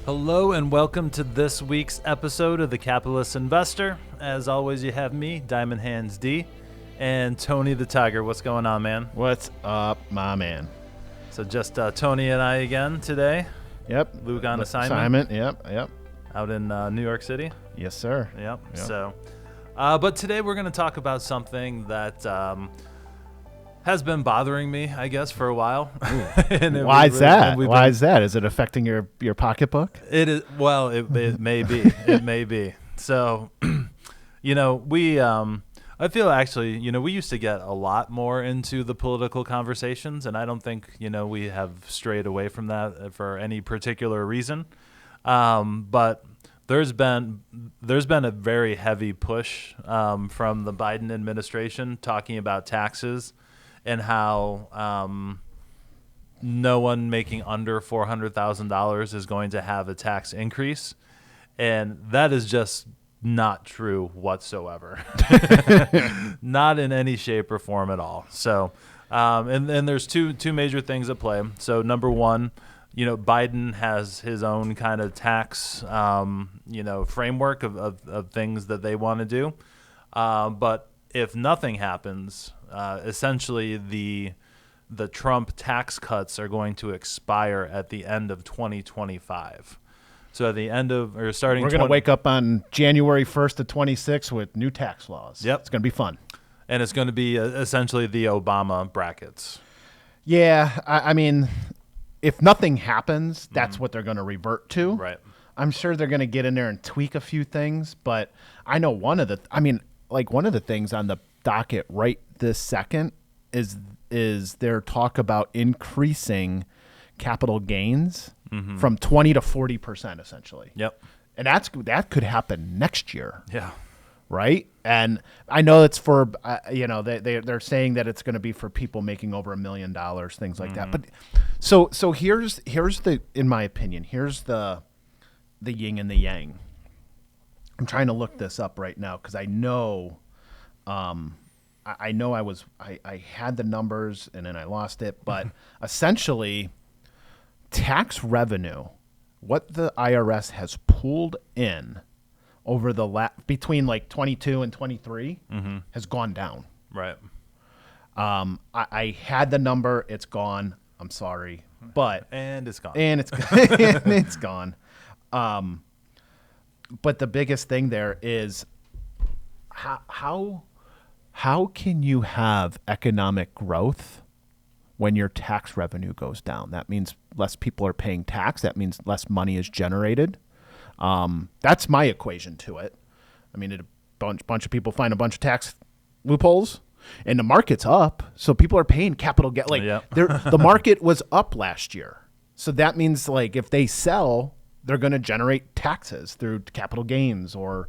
Hello and welcome to this week's episode of The Capitalist Investor. As always, you have me, Diamond Hands D, and Tony the Tiger. What's going on, man? What's up, my man? So just Tony and I again today. Yep. Luke on assignment. Yep. Out in New York City. Yes, sir. Yep. So, but today we're going to talk about something that has been bothering me, I guess, for a while. Why is that? Why is that? Is it affecting your pocketbook? It is. Well, it may be. It may be. So, we. I feel actually, we used to get a lot more into the political conversations, and I don't think, we have strayed away from that for any particular reason. But there's been a very heavy push from the Biden administration talking about taxes and how no one making under $400,000 is going to have a tax increase. And that is just not true whatsoever. Not in any shape or form at all. So, and there's two major things at play. So number one, Biden has his own kind of tax, framework of things that they want to do. But if nothing happens, essentially the Trump tax cuts are going to expire at the end of 2025. So at the end of, or starting, we're going to wake up on January 1st of 26 with new tax laws. Yep. It's going to be fun. And it's going to be essentially the Obama brackets. Yeah. I mean, if nothing happens, that's what they're going to revert to. Right. I'm sure they're going to get in there and tweak a few things, but I know one of the things on the docket right this second is their talk about increasing capital gains from 20 to 40% essentially. Yep. And that could happen next year. Yeah. Right. And I know it's for, they're saying that it's going to be for people making over $1 million, things like that. But so here's the, in my opinion, here's the yin and the yang. I'm trying to look this up right now because I know, I had the numbers and then I lost it, but essentially tax revenue, what the IRS has pulled in over the between like 22 and 23 has gone down. Right. I had the number. It's gone. I'm sorry, and it's gone. And it's gone. But the biggest thing there is how can you have economic growth when your tax revenue goes down? That means less people are paying tax. That means less money is generated. That's my equation to it. I mean, a bunch of people find a bunch of tax loopholes, and the market's up, so people are paying capital get. The market was up last year, so that means like if they sell, they're going to generate taxes through capital gains, or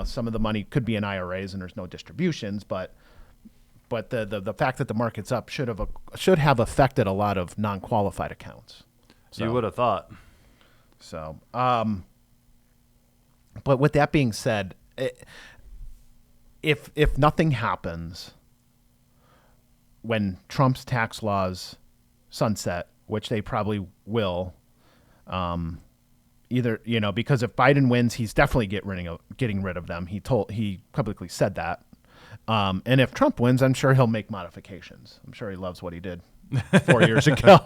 some of the money could be in IRAs and there's no distributions, but the fact that the market's up should have affected a lot of non-qualified accounts. So, you would have thought. So, but with that being said, if nothing happens when Trump's tax laws sunset, which they probably will, either because if Biden wins, he's definitely getting rid of them. He publicly said that. And if Trump wins, I'm sure he'll make modifications. I'm sure he loves what he did 4 years ago,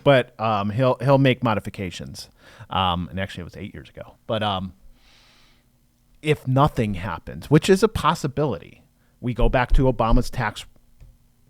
but he'll make modifications. And actually, it was 8 years ago. But if nothing happens, which is a possibility, we go back to Obama's tax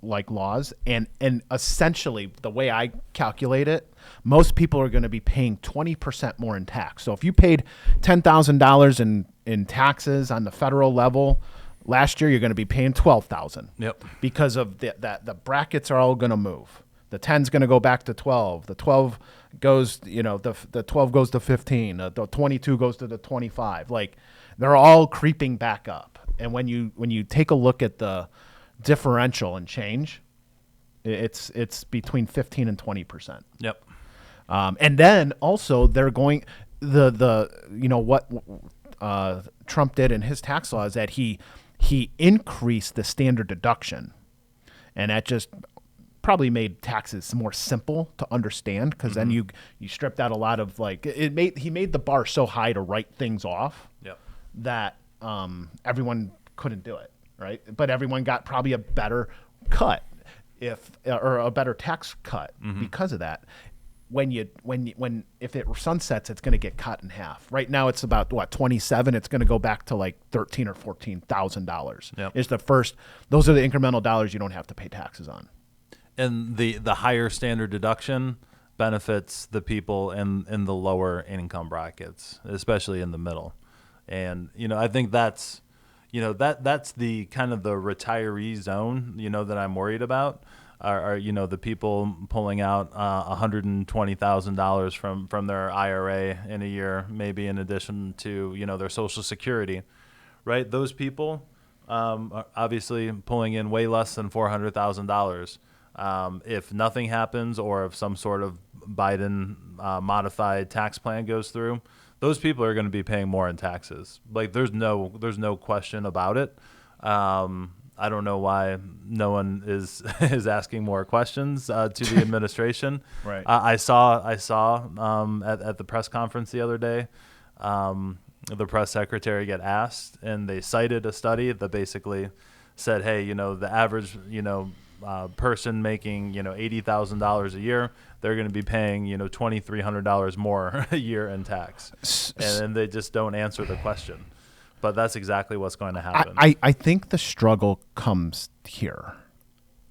laws, and essentially the way I calculate it, most people are going to be paying 20% more in tax. So if you paid $10,000 in taxes on the federal level last year, you're going to be paying $12,000. Yep. Because of the brackets are all going to move. The 10's going to go back to 12. The 12 goes, the 12 goes to 15. The 22 goes to the 25. Like they're all creeping back up. And when you take a look at the differential and change, it's between 15 and 20%. Yep. And then also they're going what Trump did in his tax law is that he increased the standard deduction, and that just probably made taxes more simple to understand, because then you stripped out a lot of like he made the bar so high to write things off that everyone couldn't do it, right? But everyone got probably a better cut or a better tax cut because of that. If it sunsets, it's going to get cut in half. Right now, it's about 27. It's going to go back to like $13,000 or $14,000. Yep. Is the first. Those are the incremental dollars you don't have to pay taxes on. And the higher standard deduction benefits the people in the lower income brackets, especially in the middle. And I think that's that's the kind of the retiree zone that I'm worried about. Are the people pulling out $120,000 from their IRA in a year, maybe in addition to their Social Security, right? Those people are obviously pulling in way less than $400,000. If nothing happens, or if some sort of Biden modified tax plan goes through, those people are going to be paying more in taxes. Like there's no question about it. I don't know why no one is asking more questions to the administration. Right. I saw at the press conference the other day, the press secretary get asked, and they cited a study that basically said, hey, the average person making $80,000 a year, they're going to be paying $2,300 more a year in tax, and they just don't answer the question. But that's exactly what's going to happen. I think the struggle comes here,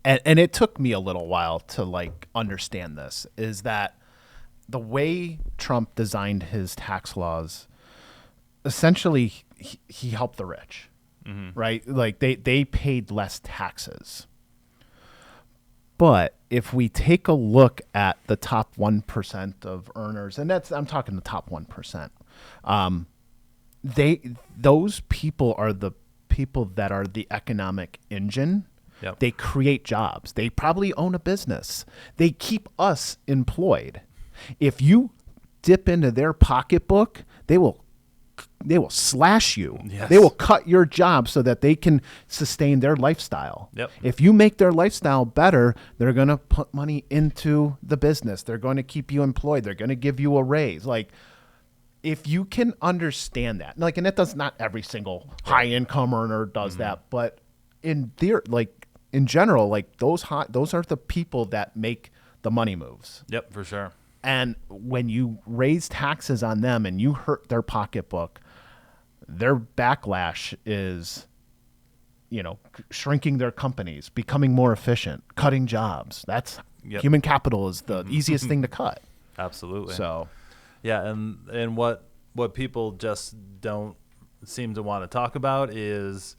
and it took me a little while to like understand this, is that the way Trump designed his tax laws, essentially he helped the rich, right? Like they paid less taxes. But if we take a look at the top 1% of earners, and I'm talking the top 1%, those people are the people that are the economic engine. Yep. They create jobs. They probably own a business. They keep us employed. If you dip into their pocketbook, they will slash you. Yes. They will cut your job so that they can sustain their lifestyle. Yep. If you make their lifestyle better, they're going to put money into the business. They're going to keep you employed. They're going to give you a raise. Like, if you can understand that, like, and that does not every single high income earner does that, but in general, like those are the people that make the money moves. Yep, for sure. And when you raise taxes on them and you hurt their pocketbook, their backlash is, shrinking their companies, becoming more efficient, cutting jobs. That's human capital is the easiest thing to cut. Absolutely. So. Yeah, and what people just don't seem to want to talk about is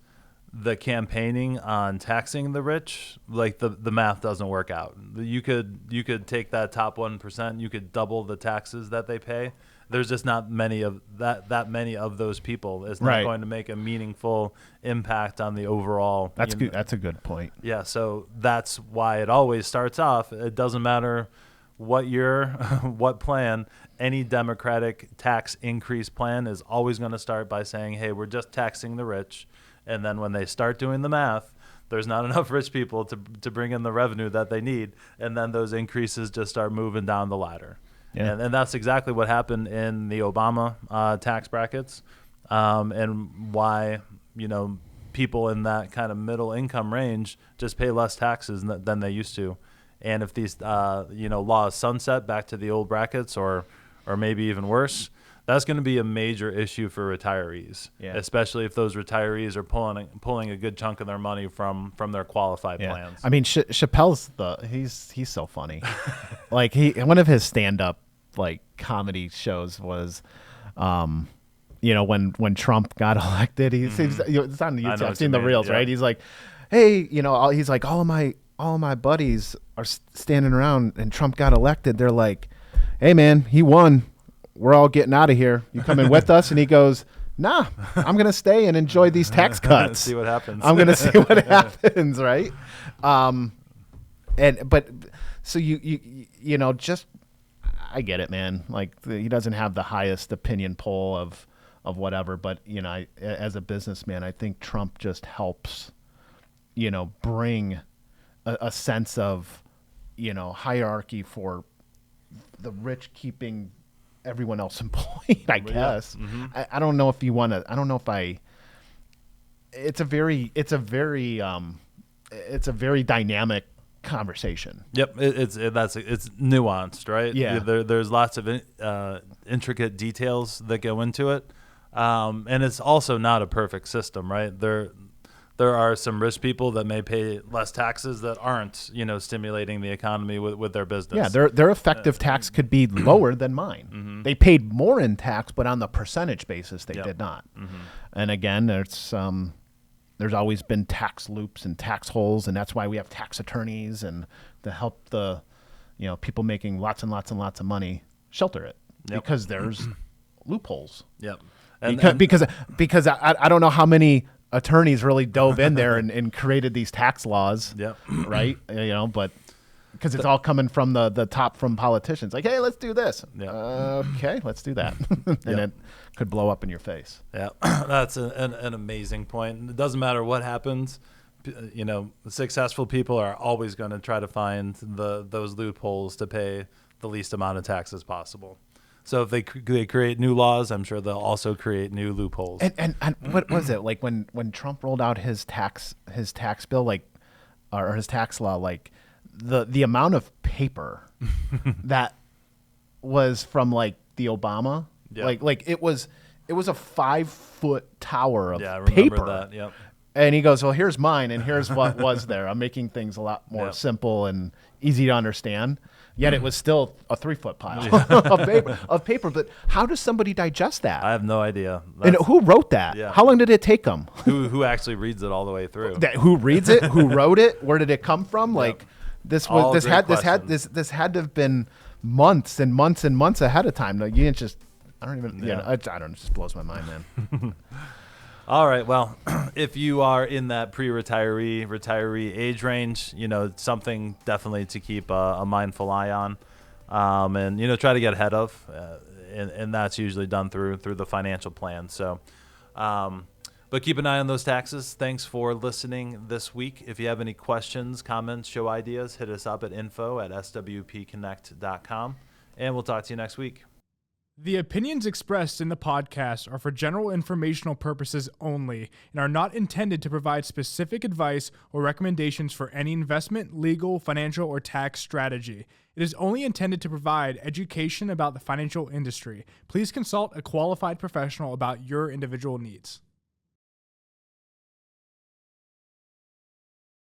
the campaigning on taxing the rich. Like the math doesn't work out. You could take that top 1%, you could double the taxes that they pay. There's just not many of that many of those people. It's not going to make a meaningful impact on the overall. That's good. That's a good point. Yeah, so that's why it always starts off. It doesn't matter what year, what plan, any Democratic tax increase plan is always going to start by saying, hey, we're just taxing the rich. And then when they start doing the math, there's not enough rich people to bring in the revenue that they need. And then those increases just start moving down the ladder. Yeah. And that's exactly what happened in the Obama tax brackets, and why, people in that kind of middle income range just pay less taxes than they used to. And if these, laws sunset back to the old brackets or maybe even worse, that's going to be a major issue for retirees, especially if those retirees are pulling a good chunk of their money from their qualified plans. I mean, Chappelle's he's so funny. Like one of his stand-up like comedy shows was, when Trump got elected, it's on YouTube. I've seen the reels, right? He's like, hey, he's like, all of my buddies are standing around and Trump got elected. They're like, hey man, he won. We're all getting out of here. You coming with us? And he goes, nah, I'm going to stay and enjoy these tax cuts. See what happens. I'm going to see what happens. Right. So just, I get it, man. Like he doesn't have the highest opinion poll of whatever, but as a businessman, I think Trump just helps, bring a sense of hierarchy for the rich keeping everyone else employed, I guess. Mm-hmm. I don't know if you want to, I don't know if it's a very dynamic conversation. Yep, it's nuanced, right? Yeah. There's lots of intricate details that go into it, and it's also not a perfect system, right? There are some rich people that may pay less taxes that aren't, stimulating the economy with their business. Yeah, their effective tax could be lower than mine. Mm-hmm. They paid more in tax, but on the percentage basis, they Yep. did not. Mm-hmm. And again, there's always been tax loops and tax holes, and that's why we have tax attorneys and to help the people making lots and lots and lots of money shelter it. Yep. Because there's loopholes. Yep. Because I don't know how many attorneys really dove in there and created these tax laws. Yep. Right. But because it's all coming from the top, from politicians, like, hey, let's do this. Yep. Okay, let's do that. And it could blow up in your face. Yeah, that's an amazing point. It doesn't matter what happens. Successful people are always going to try to find those loopholes to pay the least amount of taxes possible. So if they create new laws, I'm sure they'll also create new loopholes. And what was it like when Trump rolled out his tax bill, like, or his tax law, like the amount of paper that was from like the Obama, like it was a 5-foot tower of paper. That. Yep. And he goes, well, here's mine, and here's what was there. I'm making things a lot more simple and easy to understand. Yet it was still a 3-foot pile of paper. But how does somebody digest that? I have no idea. And who wrote that? Yeah. How long did it take them? Who actually reads it all the way through? Who reads it? Who wrote it? Where did it come from? Like this had to have been months and months and months ahead of time. Like, you didn't just. I don't even. I don't. It just blows my mind, man. All right. Well, if you are in that retiree age range, it's something definitely to keep a mindful eye on, and try to get ahead of, and that's usually done through the financial plan. So, but keep an eye on those taxes. Thanks for listening this week. If you have any questions, comments, show ideas, hit us up at info@swpconnect.com, and we'll talk to you next week. The opinions expressed in the podcast are for general informational purposes only and are not intended to provide specific advice or recommendations for any investment, legal, financial, or tax strategy. It is only intended to provide education about the financial industry. Please consult a qualified professional about your individual needs.